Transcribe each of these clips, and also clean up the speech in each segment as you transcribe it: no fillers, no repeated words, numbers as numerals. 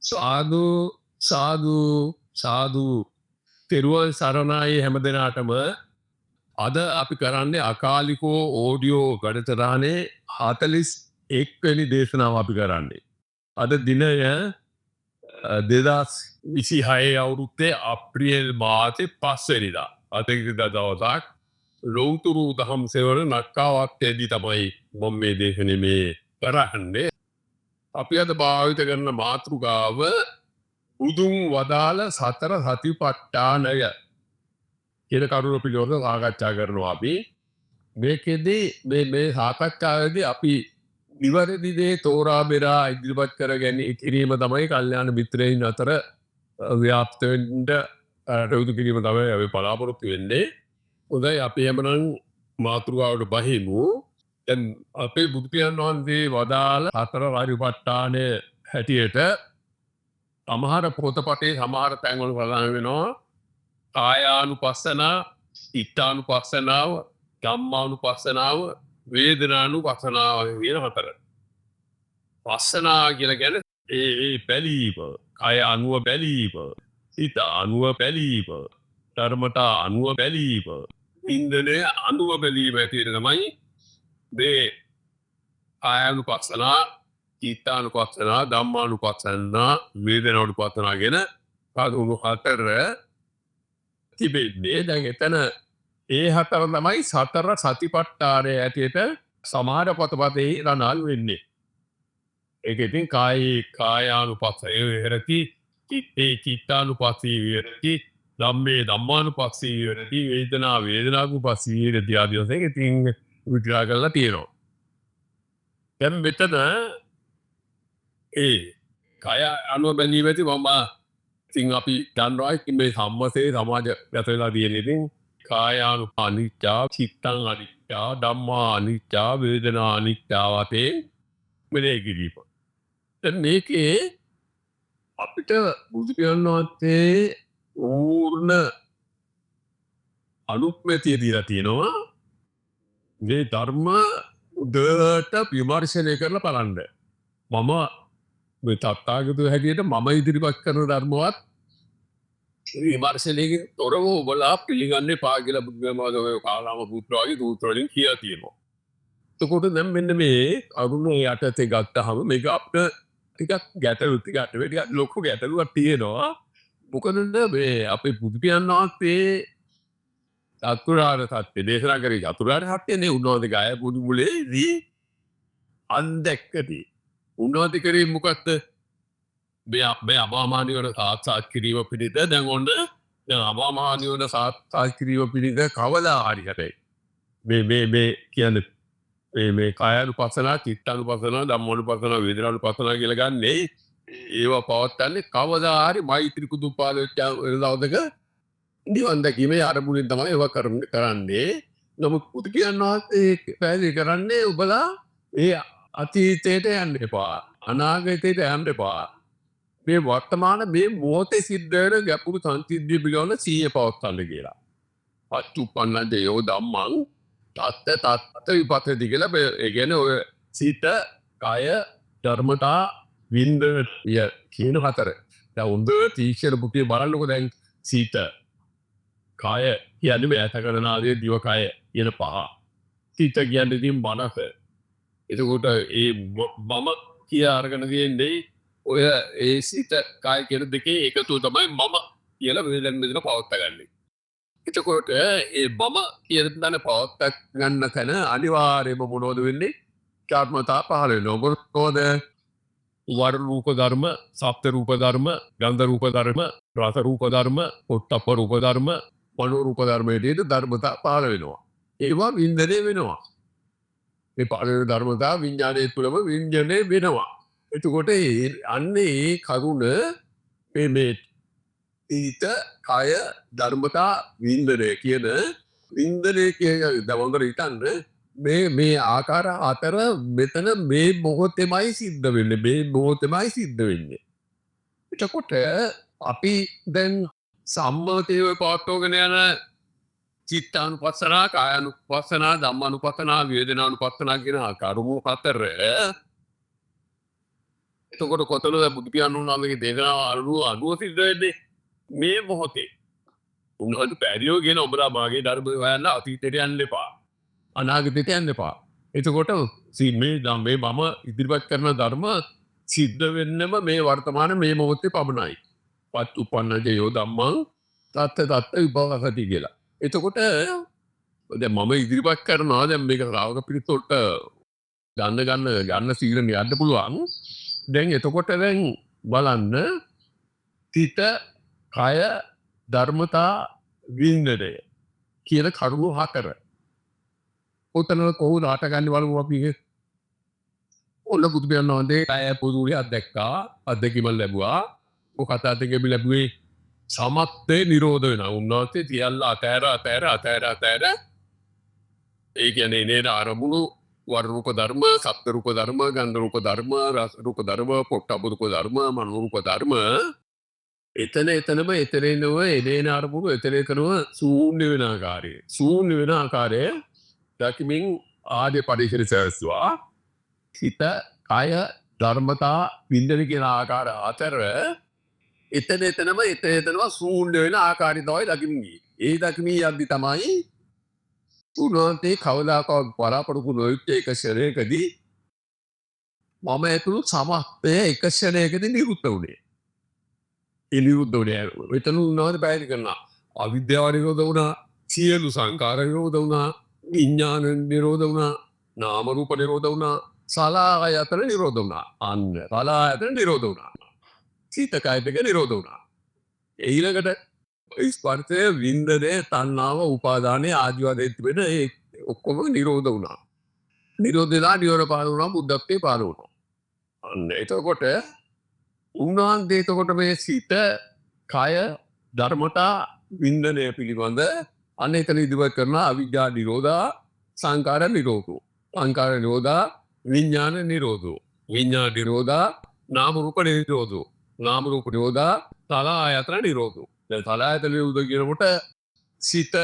සාදු සාදු සාදු තෙරුවන් සරණයි හැම දෙනාටම අද අපි කරන්නේ අකාලිකෝ ඕඩියෝ වැඩසටහනේ 41 වෙනි දේශනාව අපි කරන්නේ. අද දිනය 2026 අවුරුද්දේ අප්‍රේල් මාසේ 5 වෙනිදා. අතිරික්ත දවසක් ලෞතුරු දහම් සෙවන නක්කාවත්තේදී තමයි මම මේ දේශනේ මේ කරන්නේ. අපි අද භාවිත කරන මාතෘකාව බුදුන් වදාළ සතර සතිපට්ඨානය කියන කරුණ පිළිබඳව සාකච්ඡා කරනවා අපි. මේකෙදී මේ සාකච්ඡාවේදී අපි නිවැරදි දේ තෝරා බෙදා ඉදිරිපත් කර කිරීම තමයි කල්යාණ මිත්‍රයින් අතර ව්‍යාප්ත වෙන්න කටයුතු කිරීම තමයි අපි බලාපොරොත්තු වෙන්නේ. හොඳයි අපි එමනම් මාතෘකාවට බහිමු. දැන් අපේ බුදු පියාණන් වහන්සේ වදාළ සතර සතිපට්ඨානය හැටියට සමහර පොතපතේ සමහර තැන්වල සඳහන් වෙනවා කායානුපස්සනා, චිත්තානුපස්සනාව, ධම්මානුපස්සනාව, වේදනානුපස්සනාව කියන හතර. පස්සනා කියලා කියන්නේ ඒ බැලීම, කය අනුව බැලීම, හිත අනුව බැලීම, ධර්මතා අනුව බැලීම, ඉන්ද්‍රය අනුව බැලීම ඇටියට තමයි මේ කායානුපස්සනා, චිත්තානුපස්සනා, ධම්මානුපස්සනා, වේදනානුපස්සනා කියන කරුණු හතර තිබෙන්නේ. දැන් එතන ඒ හතර තමයි සතර සතිපට්ඨානය ඇටියට සමහර පොතපතේ රණල් වෙන්නේ. ඒක ඉතින් කායානුපස්සය විහෙරති, චිත්තේ චිත්තානුපස්සී විහෙරති, ධම්මේ ධම්මානුපස්සී විහෙරති, වේදනා වේදනානුපස්සී විහෙරති ආදී වශයෙන් ඉතින් විග්‍රහ කරලා තියෙනවා. දැන් මෙතන ඒ කය අනුව බැලීම ඇති මම ඉතින් අපි දන්නවා මේ සම්මතයේ සමාජ ගත වෙලා තියෙන ඉතින් කායානු අනිච්චා, චිත්තං අනිච්චා, ධම්මා අනිච්චා, වේදනා අනිච්චා වශයෙන් මෙලේ කිරීම. දැන් මේකේ අපිට බුදු පියාණන් වහන්සේ පූර්ණ අනුත්මතිය දීලා තියෙනවා. මේ ධර්ම උදට විමර්ශනය කරලා බලන්න. මම මේ තත්තාගත හැටියට මම ඉදිරිපත් කරන ධර්මවත් විමර්ශනයකින් තොරව ඔබලා පිළිගන්න එපා කියලා බුදුමහාමෝදේ කාලාම පුත්‍ර වගේ සූත්‍ර වලින් කියලා තියෙනවා. එතකොට දැන් මෙන්න මේ අරුණ යටතේ ගත්තාම මේක අපිට ටිකක් ගැටලු ටිකක් ලොකු ගැටලුවක් තියෙනවා. මොකද මේ අපේ බුදු පියාණන් වහන්සේ චතුරාර්ය සත්‍ය දේශනා කරේ චතුරාර්ය සත්‍යනේ උන්වහන්සේ ගාය බුදු මුලේදී අන්දැක්කදී උන්වහන්සේ කරේ මොකක්ද? මේ අමාමානිවන සාක්ෂාත් කිරීම පිණිස දැන් ඔන්න දැන් අමාමානිවන සාක්ෂාත් කිරීම පිණිස කවදා හරි හැබැයි මේ කියන්නේ මේ කායානුපස්සනා, චිත්තානුපස්සනා, ධම්මානුපස්සනා, වේදනානුපස්සනා කියලා ගන්නේ ඒවා පවත්න්නේ කවදා හරි මෛත්‍රී කුදුපාද වෙච්ච දවසක නිවන් දැකීමේ අරමුණෙන් තමයි ඒවා කරන්නේ. නමුත් බුදු පියාණන් වහන්සේ පැහැදිලි කරන්නේ ඔබලා ඒ අතීතයට යන්න එපා, අනාගතයට යන්න එපා. මේ වර්තමාන මේ මොහොතේ සිද්ධ වෙන ගැඹුරු සංසිද්ධිය පිළිබඳ සිහිය පවත්වන්න කියලා. පච්චුප්පන්න දේයෝ ධම්මං තත්ත විපස්සති කියලා ඒ කියන්නේ ඔය සිත, කය, ධර්මතා, වින්දය කියන හතර. දැන් හොඳ තීක්ෂණ බුද්ධිය බලන්නකො දැන් සිත, කය කියන්නේ මේ ඇස කරන ආදී දිව කය කියන පහ. සිත කියන්නේ ඉතින් මනස. එතකොට ඒ මම කියා අරගෙන තියෙන්නේ ඔය ඒ සිත කය කියන දෙකේ එකතුව තමයි මම කියලා මෙතන පවත්වාගන්නේ. එතකොට ඒ මම කියන තැන පවත්වා ගන්න තැන අනිවාර්යයෙන්ම මොනවද වෙන්නේ? ධර්මතා පහළ වෙනවා. මොකද වර රූප ධර්ම, සප්ත රූප ධර්ම, ගන්ධ රූප ධර්ම, රස රූප ධර්ම, පොට්ටප්ප රූප ධර්ම, මනෝ රූප ධර්මයේදී ධර්මතා පහළ වෙනවා. ඒවා වින්දනය වෙනවා. මේ පළවෙනි ධර්මතා විඥානයේ තුලම විඤ්ඤාණය වෙනවා. එතකොට අන්නේ කරුණ මේ ඊට කය ධර්මතා වින්දනය කියන වින්දනය කියන දවංගර හිතන්න මේ ආකාර අතර මෙතන මේ මොහොතෙමයි සිද්ධ වෙන්නේ. මේ මොහොතෙමයි සිද්ධ වෙන්නේ. එතකොට අපි දැන් සම්මතයේ පවත්වගෙන යන චිත්තානුපස්සනා, කායානුපස්සනා, ධම්මානුපස්සනා, වේදනානුපස්සනා කියන කරුණු හතර එතකොට කොතනද බුදු පියාණන් වහන්සේගේ දේශනාව අනුව සිද්ධ වෙන්නේ? මේ මොහොතේ. උන්වහන්සේ පැහැදිලිව කියන ඔබලා මාගේ ධර්මය හොයන්න අතීතයට යන්න එපා. අනාගතයට යන්න එපා. එතකොට මේ මම ඉදිරිපත් කරන ධර්ම සිද්ධ වෙන්නම මේ වර්තමාන මේ මොහොතේ පමණයි. පත් උපන්නජයෝ ධම්මං තත්ත විභවසති කියලා. එතකොට දැන් මම ඉදිරිපත් කරනවා දැන් මේක ශ්‍රාවක පිරිසට ගන්න සීලෙන් යන්න පුළුවන්. දැන් එතකොට දැන් බලන්න තිත කය ධර්මතා වින්දනය කියන කරුණු හතර. ඔතන කොහොමද අටගන්නේ බලමු අපි. ඔන්න බුදු පියාණන් වහන්සේ කය පොදුවේ අත්දැක්කා. අත්දැකීම ලැබුවා. ඔය කතා දෙකෙම ලැබුවේ සමත්තේ නිරෝධ වෙනවා. උන්වහන්සේ සියල්ල අතෑර ඒ කියන්නේ නේද අරමුණු වර්ණූප ධර්ම, සප්ත රූප ධර්ම, ගන්ධ රූප ධර්ම, රස රූප ධර්ම, පොට්ටබ්බ රූප ධර්ම, මනෝ රූප ධර්ම එතනම එතනව එදේන අරමුණු එතනකනව ශූන්‍ය වෙන ආකාරය දකිමින් ආදී පරිසර සැලසුවා. හිත, කය, ධර්මතා වින්දන කියන ආකාර අතර එතනම ශූන්‍ය වෙන ආකාරය තමයි දකින්නේ. ඒ දකිමී යද්දි තමයි උන්වහන්සේ කවදාකවත් බලාපොරොත්තු නොවෙච්ච එක ක්ෂණයකදී මම ඇතුළු සමස්තය එක ක්ෂණයකදී නිරුද්ධ වුණේ. නිරුද්ධ වුණේ එතන උන්වහන්සේ පැහැදිලි කරනවා. අවිද්‍යාව නිරෝධ වුණා, සියලු සංකාර නිරෝධ වුණා, විඥාන නිරෝධ වුණා, නාම රූප නිරෝධ වුණා, සලආයතන නිරෝධ වුණා. අන්න සලආයතන නිරෝධ වුණා. සිත කය දෙක නිරෝධ වුණා. ඊළඟට ස්පර්ශය, වින්දනය, තණ්හාව, උපාදානය ආදී වශයෙන් තිබෙන ඒ ඔක්කොම නිරෝධ වුණා. නිරෝධ වෙලා නිවන පාන වුණා, බුද්ධත්වයේ පාන වුණා. අන්න එතකොට උන්වහන්සේ එතකොට මේ සිත, කය, ධර්මතා, වින්දනය පිළිබඳ අන්න එතන ඉදිරිපත් කරන අවිද්‍යා නිරෝධා, සංකාර නිරෝධෝ. සංකාර නිරෝධා, විඥාන නිරෝධෝ. විඥාන නිරෝධා, නාම රූප නිරෝධෝ. නාම රූප නිරෝධා, සලආයතන නිරෝධෝ. දැන් සලආයතන නිරෝධ කියනකොට සිත,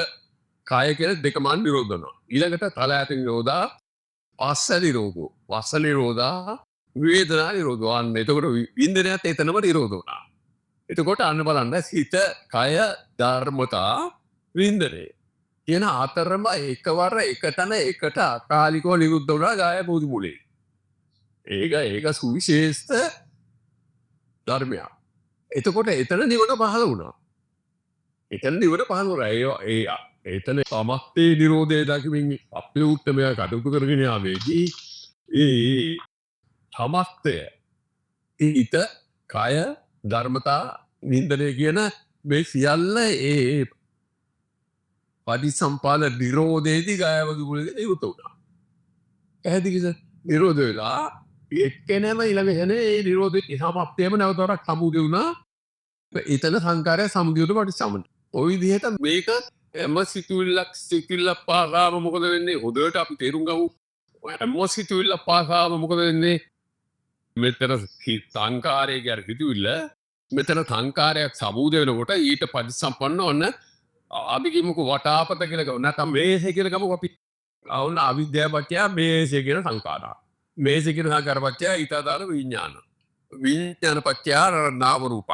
කය කියලා දෙකම නිරෝධ වෙනවා. ඊළඟට සලආයතන නිරෝධා, පස්ස නිරෝධෝ. පස්ස නිරෝධා, වේදනා නිරෝධෝ. අන්න එතකොට වින්දනයත් එතනම නිරෝධ වුණා. එතකොට අන්න බලන්න සිත, කය, ධර්මතා, වින්දනය කියන අතරම එකවර එකතන එකට අකාලිකව නිරුද්ධ වුණා ගාය බුදු මුලේ. ඒක සුවිශේෂ ධර්මයක්. එතකොට එතන නිවන පහළ වුණා. එතන නිවන පහළ වුණා. එතන සමස්තේ නිරෝධය දකිමින් අපේ උත්තරමය කටයුතු කරගෙන යාවේදී ඒ සමස්තය හිත, කය, ධර්මතා, වින්දනය කියන මේ සියල්ල ඒ පටිසම්පාද නිරෝධයේදී ගායවදු මුලේ නිරුද්ධ වුණා. පැහැදිලිද? නිරෝධ වෙලා එක්කෙනෙම ඊළඟ එනේ ඒ නිරෝධයේ සමාප්තියම නැවතවරක් සමුදේ වුණා. එතන සංකාරය සමුදියට පටිසම්පන්න. ওই විදිහට මේක එම සිතුවිල්ලක් පාසාම මොකද වෙන්නේ? හොදට අපි තේරුම් ගමු. එම සිතුවිල්ලක් පාසාම මොකද වෙන්නේ? මෙතන සංකාරය කියන සිතුවිල්ල මෙතන සංකාරයක් සමුදේ වෙනකොට ඊට පටිසම්පන්න වන්න අපි කිමුකෝ වටාපත කියලා ගමු. නැත්නම් මේසෙ කියලා ගමුකෝ අපි. අවුන අවිද්‍යාව පත්‍ය මේසෙ කියන සංකාරා. මේසෙ කියන සංකාර පත්‍ය ඊතදාන විඥාන. විඥාන පත්‍ය නාම රූප.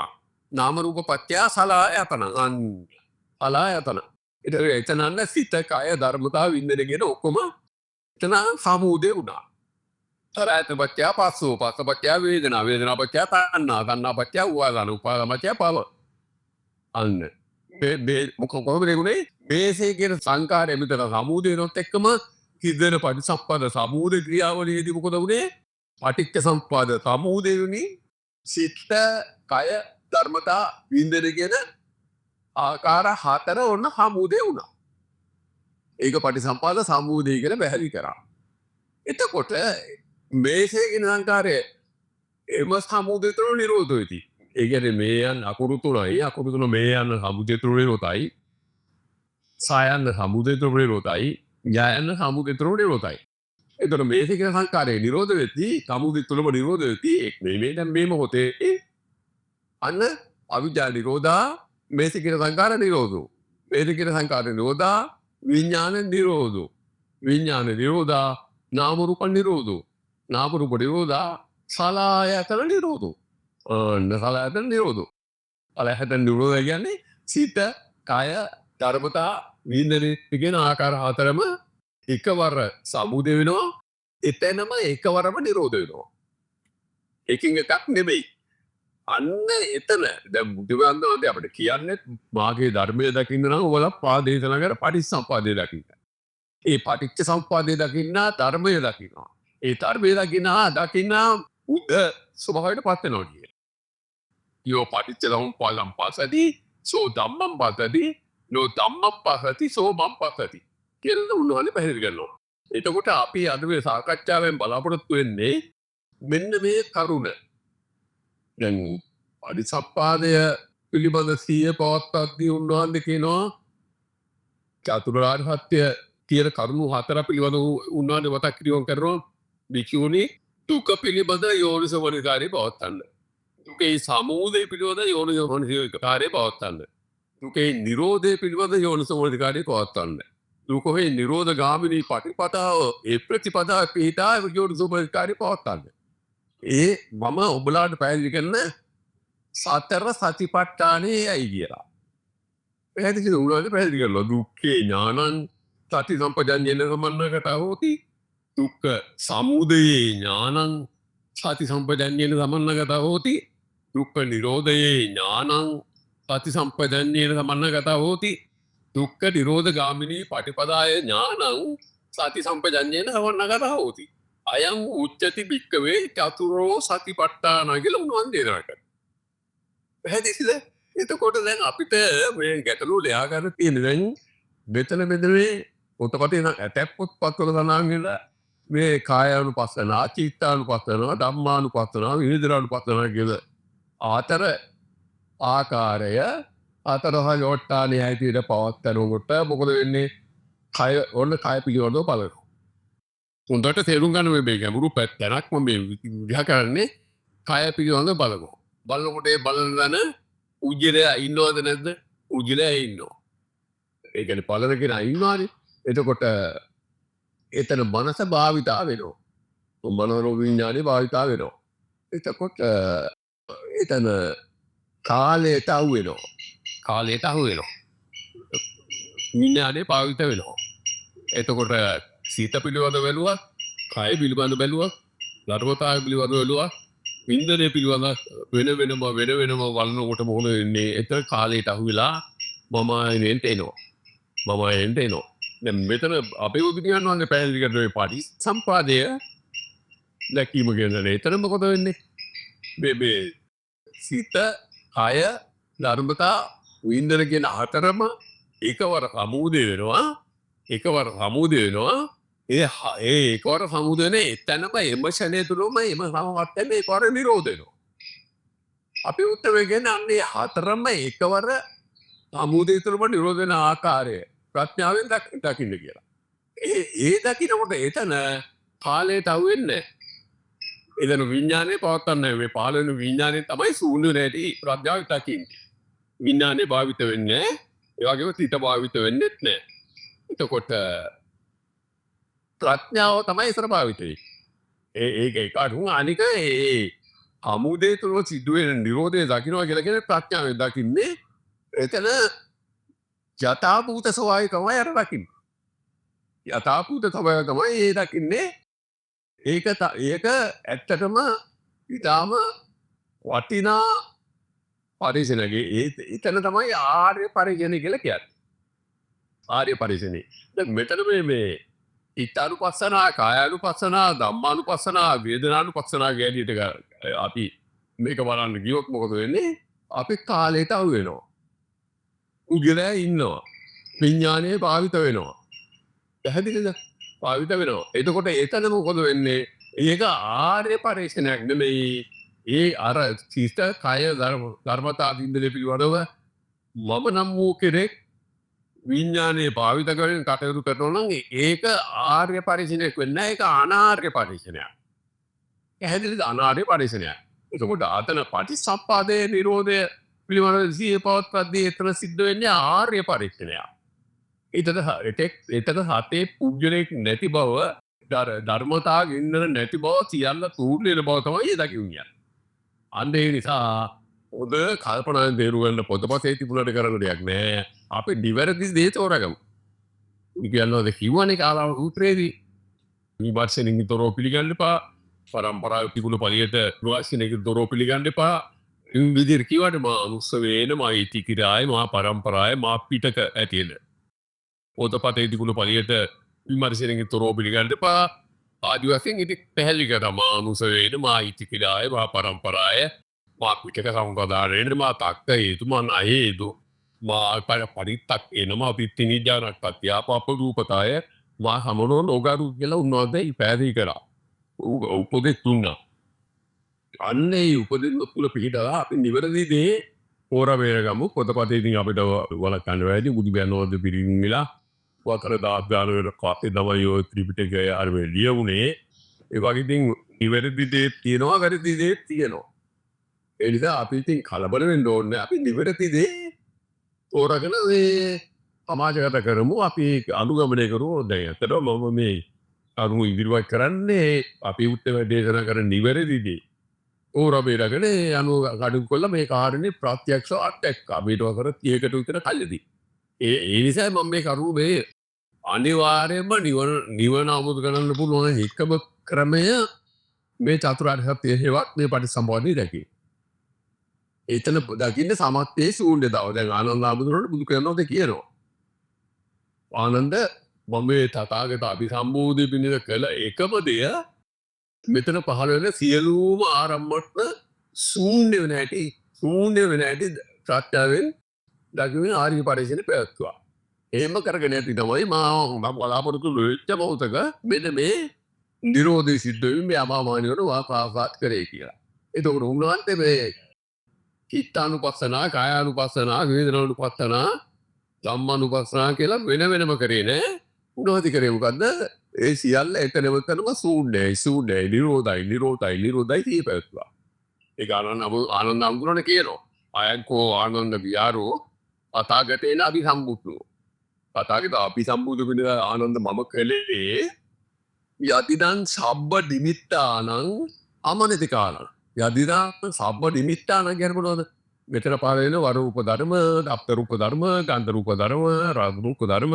නාම රූප පත්‍ය සලආයතන. සලආයතන. එතනන්න සිත, කය, ධර්මතා, වින්දනය කියන ඔක්කොම එතන සමුදේ වුණා. සලආයතන පත්‍ය පස්සෝ, පස්ස පත්‍ය වේදනා, වේදනා පත්‍ය තණ්හා, තණ්හා පත්‍ය උපාදාන, උපාදාන පත්‍ය භව. අන්න මොකක්ද වෙන්නේ? මේසේ කියන සංකාරය මෙතන සමුදේ වෙනොත් එක්කම හිතෙන පටිසම්පාද සමුදේ ක්‍රියාවලියේදී මොකද වුනේ? පටිච්ච සමුප්පාද සමුදේ වුණේ සිත, කය, ධර්මතා, වින්දනය කියන ආකාර හතර ඔන්න සමුදේ වුණා. ඒක පටිසම්පාද සමුදේ කියලා පැහැදිලි කරා. එතකොට මේසේ කියන සංකාරය එම සමුදේ තුන නිරෝධ වෙති. ඒ කියන්නේ මේ යන අකුරු තුනයි, අකුරු තුන මේ යන සමුදේ තුන නිරෝධයි. සායන්න සමුදේ තුන නිරෝධයි. ඥායන්න සමුදේ තුන නිරෝධයි. එතකොට මේසේ කියන සංකාරය නිරෝධ වෙති, සමුදේ තුනම නිරෝධ වෙති. මේ දැන් මේ මොහොතේ අන්න අවිද්‍යා නිරෝධා, මේසේ කියන සංකාර නිරෝධෝ. මේසේ කියන සංකාර නිරෝධා, විඥාන නිරෝධෝ. විඥාන නිරෝධා, නාම රූප නිරෝධෝ. නාම රූප නිරෝධා, සලායතන නිරෝධෝ. සලායතන නිරෝධෝ. සලායතන නිරෝධය කියන්නේ සිත, කය, ධර්මතා, විඳින කියන ආකාර හතරම එකවර සමුදය වෙනවා. එතනම එකවරම නිරෝධ වෙනවා. එකින් එකක් නෙමෙයි. අන්න එතන දැන් බුදුන් වහන්සේ අපිට කියන්නේ මාගේ ධර්මය දකින්න නම් ඔයාලා පාදේශනා කර පටිච්චසමුප්පාදය දකින්න. ඒ පටිච්ච සමුප්පාදය දකින්න ධර්මය දකින්නවා. ඒ ධර්මය දකින්න උද ස්වභාවයට පත් වෙනවා කියන. යෝ පටිච්ච සමුප්පාදම් පසති සෝ ධම්මං පසති නෝ ධම්මං පසති සෝ මං පසති කියලා උන්වහන්සේ පැහැදිලි කරනවා. එතකොට අපි අද මේ සාකච්ඡාවෙන් බලාපොරොත්තු වෙන්නේ මෙන්න මේ කරුණ. දැන් පටිච්චසමුප්පාදය පිළිබඳ සිය පවත්වද්දී උන්වහන්සේ කියනවා චතුරාර්ය සත්‍ය කියන කරුණු හතර පිළිබඳ උන්වහන්සේ මතක් කිරීම කරනවා. විචුනි දුක පිළිබඳ යෝනිසමනිකාරී පවත්වන්න. දුකේ සමුදය පිළිබඳ යෝනිසමනිකාරී පවත්වන්න. දුකේ නිරෝධය පිළිබඳ යෝනිසමනිකාරී පවත්වන්න. දුකේ නිරෝධ ගාමිනී පටිපදාව ඒ ප්‍රතිපදාව පිටා යෝනිසමනිකාරී පවත්වන්න. ඒ මම ඔබලාට පැහැදිලි කරන සතර සතිපට්ඨානේ ඇයි කියලා. පැහැදිලි උනාද පැහැදිලි කරලා දුක්ඛේ ඥානං සති සම්පජඤ්ඤේන සමන්නගතා හෝති. දුක්ඛ සමුදයේ ඥානං සති සම්පජඤ්ඤේන සමන්නගතා හෝති. දුක්ඛ නිරෝධයේ ඥානං සති සම්පජඤ්ඤේන සමන්නගතා හෝති. දුක්ඛ නිරෝධ ගාමිනී පටිපදාය ඥානං සති සම්පජඤ්ඤේන සමන්නගතා හෝති. අයං උච්චති භික්ඛවේ චතුරෝ සතිපට්ඨාන කියලා උන්වහන්සේ දේශනා කරනවා. පැහැදිලිද? එතකොට දැන් අපිට මේ ගැටලුව ලියා ගන්න තියෙන දැන් මෙතන මේ පොතපතේ ඇතැක් පොත්පත්වල සඳහන් වෙලා මේ කායානුපස්සනා, චිත්තානුපස්සනා, ධම්මානුපස්සනා, විනිවිදනානුපස්සනා කියලා ආතර ආකාරය අතරහ යොට්ටානේ හැටියට පවත්තරනකොට මොකද වෙන්නේ? කය ඕන කය පිළිවෙලව බලනවා. හොඳට තේරුම් ගන්න මේ ගැඹුරු පැත්තක් මම මේ විග්‍රහ කරන්නේ කය පිළිවෙලව බලනවා. බලනකොට ඒ බලන උජිරය ඉන්නවද නැද්ද? උජිරය ඉන්නවා. ඒ කියන්නේ පලන කෙනා ඉන්නවානේ. එතකොට එතන මනස භාවිතා වෙනවා. මනෝ විඥානේ භාවිතා වෙනවා. එතකොට එතන කාලයට අහු වෙනවා. කාලයට අහු වෙනවා. විඥානේ භාවිත වෙනවා. එතකොට සිත පිළිබඳ බැලුවා, කය පිළිබඳ බැලුවා, ධර්මතාවය පිළිබඳ බැලුවා, වින්දනය පිළිබඳ වෙන වෙනම බලනකොට මොකද වෙන්නේ? එතන කාලයට අහු වෙලා මම එන්ට එනවා. දැන් මෙතන අපේ බුදුන් වහන්සේ පැහැදිලි කරන මේ පටිච්චසමුප්පාදය දැකීම කියන එතන මොකද වෙන්නේ? මේ සිත, කය, ධර්මතා, වින්දන කියන හතරම එකවර සමුදය වෙනවා. ඒ එකවර සමුදය වෙන්නේ එතනම එම ෂණය තුලම එම සමවත්තම එකවර නිරෝධ වෙනවා. අපි උත්තර කියන්නේ අන්නේ හතරම එකවර සමුදය තුලම නිරෝධ වෙන ආකාරය ප්‍රඥාවෙන් දකින්න කියලා. ඒ දකින්නකොට එතන කාලයට අහු වෙන්නේ නැහැ. එතන විඥානේ පවත්තන්නේ මේ පාලන විඥානේ තමයි ශූන්‍ය නැටි ප්‍රඥාව දකින්නේ. විඥානේ භාවිත වෙන්නේ ඒ වගේම සිත භාවිත වෙන්නේත් නැහැ. එතකොට ප්‍රඥාව තමයි ඉතර භාවිත වෙන්නේ. ඒක අනුව අනික ඒ අමුදේ තුල සිදුවෙන නිරෝධය දකින්නවා කියලා කියන්නේ ප්‍රඥාවෙන් දකින්නේ. එතන යථාභූත ස්වභාවය තමයි අර දකින්නේ. යථාභූත ස්වභාවය තමයි ඒ දකින්නේ. ඒක ඇත්තටම ඊටාම වටිනා පරිශනගේ එතන තමයි ආර්ය පරිශන කියලා කියන්නේ. ආර්ය පරිශනේ. දැන් මෙතන මේ ඉත්තානුපස්සනා, කායානුපස්සනා, ධම්මානුපස්සනා, වේදනානුපස්සනා ගැලියට අපි මේක බලන්න ගියොත් මොකද වෙන්නේ? අපි කාලයට අහු වෙනවා. උගලෑ ඉන්නවා. විඥානයේ භාවිත වෙනවා. පැහැදිලිද? භාවිත වෙනවා. එතකොට එතන මොකද වෙන්නේ? ඒක ආර්ය පරිශනයක් නෙමෙයි. ඒ අර සිත, කය, ධර්මතා වින්දනය පිළිබඳව මම නම් වූ කෙනෙක් විඥානයේ භාවිත කරගෙන කටයුතු කරනවා නම් ඒක ආර්ය පරිශනයක් වෙන්නේ නැහැ. ඒක අනාර්ය පරිශනයක්. පැහැදිලිද? අනාර්ය පරිශනයක්. එතකොට ආතන පටිච්චසමුප්පාදයේ නිරෝධය පිළිබඳව සිය පවත්වද්දී එතන සිද්ධ වෙන්නේ ආර්ය පරිශනයක්. එතන හතේ පුජ්‍යලයක් නැති බව ධර්මතා ගින්නර නැති බව සියල්ල තූර්ණයන බව තමයි ඒ දකින්නේ. අන්න ඒ නිසා හොඳ කල්පනාවෙන් තේරුම් ගන්න පොතපතේ තිබුණට කරන්න දෙයක් නෑ. අපි නිවැරදි දේ තෝරගමු. කියන්නවද කිව්වනේ කාලාව සූත්‍රයේදී විමර්ශනයෙන් තොරව පිළිගන්න එපා. පරම්පරාව තිබුණු පළියට විමර්ශනයෙන් තොරව පිළිගන්න එපා. විදිහට කිව්වට මා අනුස්සවේන මා ඉතිකිරාය මා පරම්පරාය මා පිටක ඇතියෙන. පොතපතේ තිබුණු පළියට විමර්ශනයෙන් තොරව පිළිගන්න එපා. ආදි වශයෙන් ඉතින් පැහැදිලි කරා මා අනුස්සවේන මා ඉතිකිරාය මා පරම්පරාය මා පිටක සම්පදාරේන මා තක්ක හේතු මා නහේතු මා පරිත්තක් එනවා පිටිනිජානක් පත්‍යාපප රූපතාය මා සමනෝන් ඔගරු කියලා උන්වහන්සේ පැහැදිලි කරා. උපදෙස් දුන්නා. අන්න ඒ උපදෙස් තුල පිළිදලා අපි නිවැරදි දේ හොරා බේරගමු. පොතපතේ ඉතින් අපිට වලක්වන්න වැඩි බුදු බැනෝද පිරිමිලා වතර දාස්ගාන වල කාපේ තමයි ඔය ත්‍රිපිටකය අරගෙන ලියුනේ. ඒ වගේ ඉතින් නිවැරදි දේ තියෙනවා වැරදි දේ තියෙනවා. ඒ නිසා අපි ඉතින් කලබල වෙන්න ඕනේ. අපි නිවැරදි දේ හොරාගෙන මේ සමාජගත කරමු. අපි අනුගමනය කරමු. දැන් අතට මම මේ අනුව ඉදිරිපත් කරන්නේ අපි උත්තර දේශනා කරන නිවැරදි දේ. ඕරබේරගෙන අනුව කඩු කොල්ල මේ කාරණේ ප්‍රත්‍යක්ෂ අත්දැක්කා. මේට වසර 30කට විතර කලින්දී. ඒ නිසා මම මේ කරුව මේ අනිවාර්යයෙන්ම නිවන අවබෝධ කරගන්න පුළුවන් එකම ක්‍රමය මේ චතුරාර්ය සත්‍ය හේවත් මේ පටිසම්භාවදී දැකේ. එතන දකින්න සමත්තේ ශූන්‍ය දව. දැන් ආනන්ද ආමුදුරට බුදු කරනවාද කියනවා. ආනන්ද මම මේ තථාගත අභිසම්බෝධි පිණිස කළ එකම දෙය මෙතන පහළ වෙන සියලුම ආරම්භන ශූන්‍ය වෙන හැටි ප්‍රත්‍යාවෙන් දකින ආර්ය පරිශන පැවැත්තුවා. එහෙම කරගෙන යති තමයි මම බලාපොරොත්තු වෙච්ච මොහොතක මෙන්න මේ නිරෝධය සිද්ධ වෙමින් මේ අමාමානියට වාපාසාත් කරේ කියලා. එතකොට උන්වහන්සේ මේ චිත්තානුපස්සනා, කායානුපස්සනා, වේදනානුපස්සනා, ධම්මානුපස්සනා කියලා වෙන වෙනම කරේ නෑ. උන්වහන්සේ කරේ මොකද්ද? ඒ සියල්ල එතනම ශූන්‍යයි, නිරෝධයි කියපැවැත්තුවා. ඒක ආනන්ද අමුදුරණ කියනවා. අයංකෝ ආනන්ද විහාරෝ තථාගතේන අභිසම්බුද්ධෝ. තථාගත අභිසම්බුද්ධ වෙන ආනන්ද මම කලේ යදිදං සබ්බ නිමිත්තානං අමනතිකානං. යදිදං සබ්බ නිමිත්තානං කියන්නේ මොනවද? මෙතන පාර වෙන වරූප ධර්ම, අප්ත රූප ධර්ම, ගන්ධ රූප ධර්ම, රස රූප ධර්ම,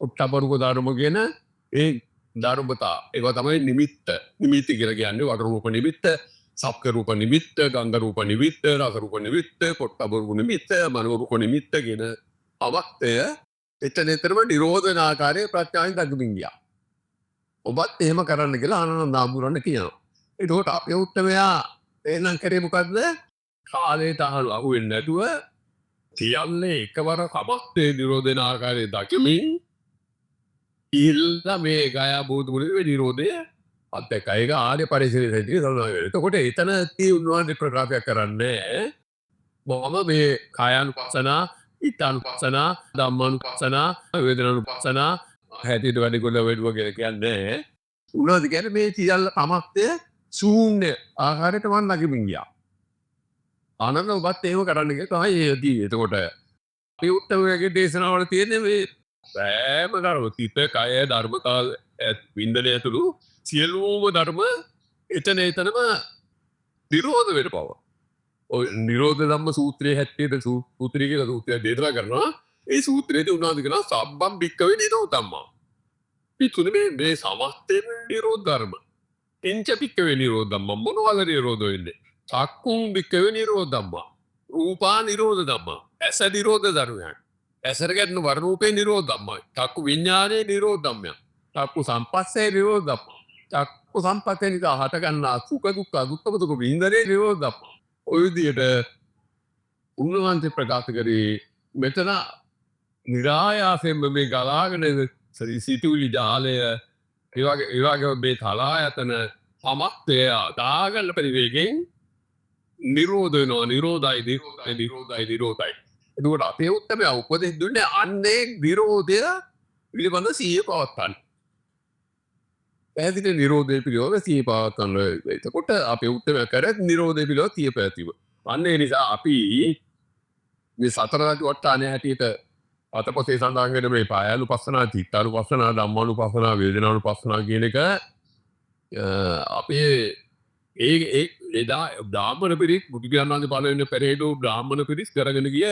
උත්තම රූප ධර්ම කියන ඒ ධර්මතා. ඒක තමයි නිමිත්ත. නිමිති කියලා කියන්නේ වර රූප නිමිත්ත, සප්ක රූප නිමිත්ත, ගන්ධ රූප නිමිත්ත, රස රූප නිමිත්ත, පොට්ටබ රූප නිමිත්ත, මනෝ රූප නිමිත්ත කියන අවස්තය එතනතරම නිරෝධන ආකාරයේ ප්‍රත්‍යයන් දක්වමින් ගියා. ඔබත් එහෙම කරන්න කියලා ආනන්ද ආමුරණ කියනවා. ඒකෝට අපේ උත්තමයා එහෙනම් කරේ මොකද්ද? කාලයට අහු වෙන්නේ නැතුව තියන්නේ එකවර කමස්තේ නිරෝධන ආකාරයේ දක්වමින් ඉල්ලා මේ ගයා බෝධ මුලේ නිරෝධය අත්දැක. ඒක ආර්ය පරිසරයේදී සඳහන්. එතකොට එතන උන්වහන්සේ ප්‍රකාශ කරන්නේ මම මේ කායානුපස්සනා, ඊතානුපස්සනා, ධම්මානුපස්සනා, වේදනානුපස්සනා හැටියට වැඩිකොල්ල වැඩුවා කියලා කියන්නේ. උන්වහන්සේ කියන්නේ මේ සියල්ල සමස්තය ශූන්‍ය ආකාරයට මම නැගිමින් ගියා. ආනන්ද ඔබත් ඒව කරන්න කියලා තමයි එදී. එතකොට අපි උත්තමයාගේ දේශනාවල තියෙන මේ සෑම ධර්ම තිත කය ධර්මතා වින්දනය ඇතුළු සියලුම ධර්ම එතනම නිරෝධ වෙන බව. ඔය නිරෝධ ධම්ම සූත්‍රයේ හැත්තේද සූත්‍රය කියලා සූත්‍රය දේශනා කරනවා. ඒ සූත්‍රයේදී උන්වහන්සේ කියනවා සබ්බම් භික්කවේ නිරෝධම්මා. පිටුනේ මේ සමස්තේ නිරෝධ ධර්ම. එංච භික්කවේ නිරෝධම්මා මොනවාද නිරෝධ වෙන්නේ? චක්කුම් භික්කවේ නිරෝධම්මා. රූපා නිරෝධ ධම්මා. ඇස නිරෝධ ධර්මයක්. ඇසට ගැටෙන වර්ණ රූපේ නිරෝධ ධම්මයි. චක්කු විඥානේ නිරෝධ ධම්මයක්. චක්කු සම්පස්සේ නිරෝධ ධම්ම. චක්කු සම්පස්සේ නිසා හට ගන්නා සුඛ දුක්ඛ දුක්ඛ විඳිනේ නිරෝධ ධම්ම. ඔය විදිහට උන්වහන්සේ ප්‍රකාශ කරේ මෙතන නිරායාසයෙන්ම මේ ගලාගෙන සිතුවිලි ජාලය ඒ වගේ මේ තලායතන සමස්තය දාගන්න පරිවේගයෙන් නිරෝධ වෙනවා. නිරෝධයි. එතකොට අපේ උත්තමයා උපදෙස් දුන්නේ අන්නේ විරෝධය පිළිබඳ සිහිය පවත්වන්න. පැහැදිලි නිරෝධය පිළිබඳ සිහිය පවත්වන්න. එතකොට අපේ උත්තමයා කරත් නිරෝධය පිළිබඳ සිහිය පැවැත්වීම. අන්න ඒ නිසා අපි මේ සතර සතිපට්ඨානය හැටියට අතපොතේ සඳහන් වෙන මේ කායානුපස්සනා, චිත්තානුපස්සනා, ධම්මානුපස්සනා, වේදනානුපස්සනා කියන එක අපේ ඒ එදා බ්‍රාහ්මණ පිරිස් බුදුරජාණන් වහන්සේ පහළ වෙන පෙරේතෝ බ්‍රාහ්මණ පිරිස් කරගෙන ගිය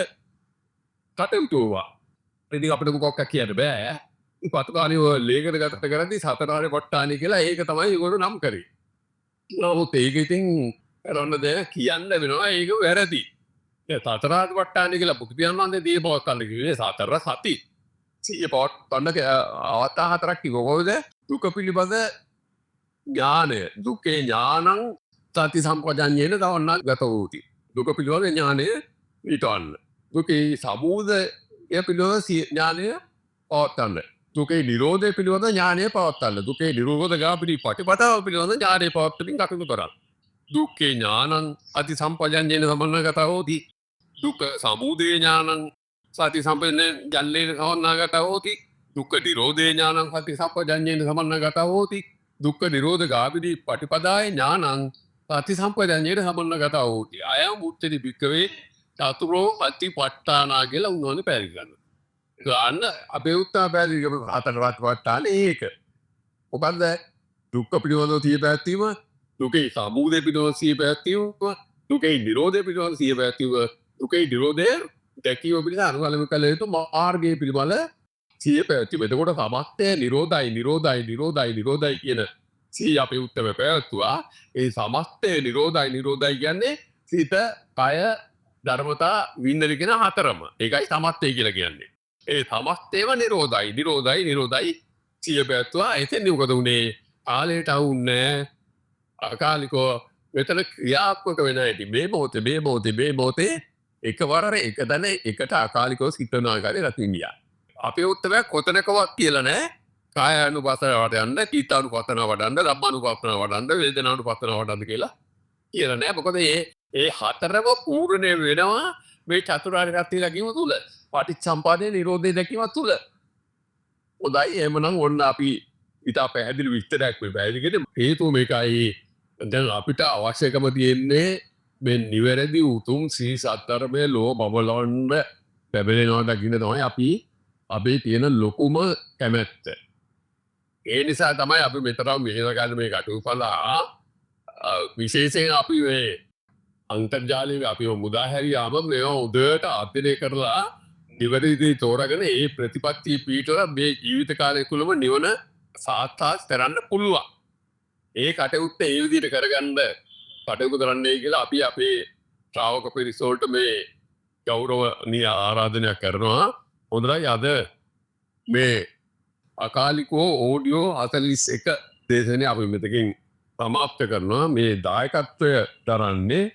කටයුතු ඒවා. ඉතින් අපිට මොකක්ද කියන්න බෑ. පතුකාලේ ඔය ලේඛන ගත කරද්දී සතරාරි පට්ටානි කියලා ඒක තමයි ඒගොල්ලෝ නම් කරේ. නමුත් ඒක ඉතින් කරන්න දෙයක් කියන්න වෙනවා ඒක වැරදි. ඒ සතරාරි පට්ටානි කියලා බුදුරජාණන් වහන්සේ දී පවත්තන්න කිව්වේ සතර සති. සිය පවත්තන්න අවස්ථා හතරක් කිව්ව කොහොමද? දුක පිළිබඳ ඥානය. දුකේ ඥානං සති සම්පජඤ්ඤේන තවන්න ගත වූති. දුක පිළිබඳ ඥානය ඊටවන්න. දුකේ සමුදය පිළිබඳ ඥානය පවත්තන්න. දුකේ නිරෝධය පිළිබඳ ඥානය පවත්තන්න. දුකේ නිරෝධ ගාමිනී ප්‍රතිපදාව පිළිබඳ ඥානය පවත්තමින් කටයුතු කරන්න. දුක්ඛේ ඥානං අති සම්පජඤ්ඤේන සමන්නගතෝ හෝති. දුක්ඛ සමුදය ඥානං සති සම්පජඤ්ඤේන සමන්නගතෝ හෝති. දුක්ඛ නිරෝධේ ඥානං සති සම්පජඤ්ඤේන සමන්නගතෝ හෝති. දුක්ඛ නිරෝධ ගාමිනී ප්‍රතිපදාය ඥානං සති සම්පජඤ්ඤේන සමන්නගතෝ හෝති. අයං උච්චති භික්ඛවේ චතුරෝ පටිපට්ඨානා කියලා උන්වහන්සේ පැහැදිලි කරනවා. ගන්න අපේ උත්තරය පැහැදිලි කරපු හතරවත් වට්ටාන ඒක. මොකද්ද? දුක්ඛ පිළිබඳව සිය පැවැත්වීම, දුකේ සමුදය පිළිබඳව සිය පැවැත්වීම, දුකේ නිරෝධය පිළිබඳව සිය පැවැත්වීම, දුකේ නිරෝධය දැකීම පිළිබඳ අනුගමනය කළ යුතු මාර්ගය පිළිබඳ සිය පැවැත්වීම. එතකොට සමස්තය නිරෝධයි කියන සිය අපේ උත්තරය පැවැත්වුවා. ඒ සමස්තය නිරෝධයි කියන්නේ සිත, කය, ධර්මතා විඳින කියන හතරම. ඒකයි සමස්තය කියලා කියන්නේ. ඒ සමස්තේම නිරෝධයි සිය පැවැත්වුවා. එතෙන් මොකද උනේ? කාලයට අවුන්නේ අකාලිකව මෙතන ක්‍රියාත්මක වෙන හැටි මේ මොහොතේ එකවර එක තැන එකට අකාලිකව සිතනවා කියලා රකින්නියා. අපේ උත්තරය කොතනකවත් කියලා නැහැ. කායානුපස්සනාවට යන්න, චිත්තානුපස්සනාවට යන්න, ධම්මානුපස්සනාවට යන්න, වේදනානුපස්සනාවට යන්න කියලා කියලා නැහැ. මොකද ඒ හතරම පූර්ණේ වෙනවා මේ චතුරාර්ය සත්‍ය දැකීම තුල. පටිච්චසමුප්පාදේ නිරෝධය දැකීම තුල. හොඳයි එහෙමනම් ඔන්න අපි ඉතා පැහැදිලි විස්තරයක් මේ පැහැදිලි කරේ. හේතුව මේකයි. දැන් අපිට අවශ්‍යකම තියෙන්නේ මේ නිවැරදි උතුම් සී සත්‍යර්මයේ ලෝ බබලොන්න පැබලෙනවා දකින්න තමයි අපි අපේ තියෙන ලොකුම කැමැත්ත. ඒ නිසා තමයි අපි මෙතරම් මෙහෙම ගන්න මේ කටයුතු කළා. විශේෂයෙන් අපි මේ අන්තර්ජාලයේ අපි මුදා හැරියාම මේවා උදේට අධ්‍යයනය කරලා නිවැරදි තෝරාගෙන ඒ ප්‍රතිපත්තිය පිටවලා මේ ජීවිත කාලය තුළම නිවන සාක්ෂාත් කරන්න පුළුවන්. ඒ කටයුත්ත ඒ විදිහට කරගන්න කටයුතු කරන්නයි කියලා අපි අපේ ශ්‍රාවක පිරිස වලට මේ ගෞරවනීය ආරාධනයක් කරනවා. හොඳයි අද මේ අකාලිකෝ ඕඩියෝ 41 දේශනේ අපි මෙතකින් සමාප්ත කරනවා. මේ දායකත්වය දරන්නේ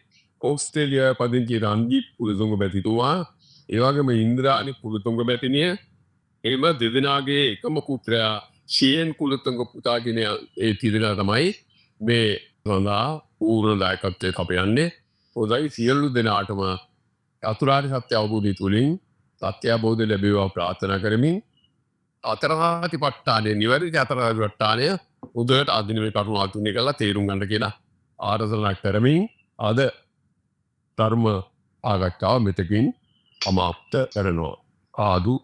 ඕස්ට්‍රේලියාවේ පදිංචි රන්ජිත් පුලතුංග මැතිතුමා, ඒ වගේම ඉන්ද්‍රාණි පුලතුංග මැතිණිය, එම දෙදෙනාගේ එකම පුත්‍රයා ෂියන් කුලතුංග පුතාගෙන ඒ තිදෙනා තමයි මේ සඳහා පූර්ණ දායකත්වයට අපයන්නේ. හොඳයි සියලු දෙනාටම චතුරාර්ය සත්‍ය අවබෝධය තුළින් සත්‍ය අවබෝධය ලැබේවා ප්‍රාර්ථනා කරමින් අතරාතිපට්ඨානය නිවැරදි අතරාතිපට්ඨානය උදේට අදිනවේ කරුණු අතුනේ කරලා තේරුම් ගන්න කියලා ආරාධනා කරමින් අද ධර්ම ආගතාව මෙතකින් සමාප්ත කරනවා. ආදු